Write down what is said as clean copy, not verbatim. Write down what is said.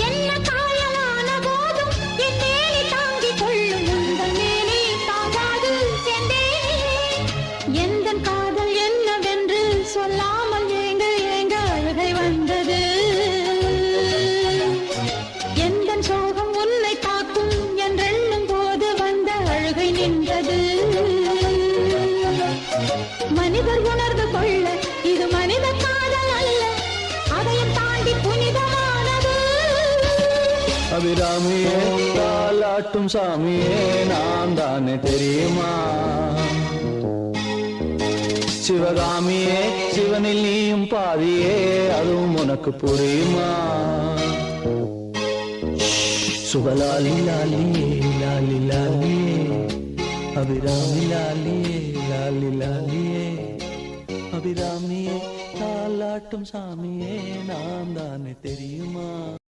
என்ன காயலான போதும் என் மேனி தாங்கிக் கொள்ளும் உங்கள் மேனி தாங்காது சென்றேனே. எந்தன் காதல் என்னவென்று சொல்லாமல் ஏங்க ஏங்க அழுகை வந்தது. எந்தன் சோகம் உன்னை தாக்கும் என்றெண்ணும் போது வந்த அழுகை நின்றது. மனிதர் உணர்ந்து கொள்ள இது மனித காதல் அல்ல, அதையும் தாண்டி புனிதமானது. அபிராமியே தாலாட்டும் சாமியே நான் தானே தெரியுமா? சிவகாமியே சிவனில் நீயும் பாதியே அதுவும் உனக்கு புரியுமா? சுபலாலி லாலியே லாலி லாலியே அபிராமி லாலியே லாலி லாலியே அபிராமியே தாலாட்டும் சாமியே நான் தானே தெரியுமா?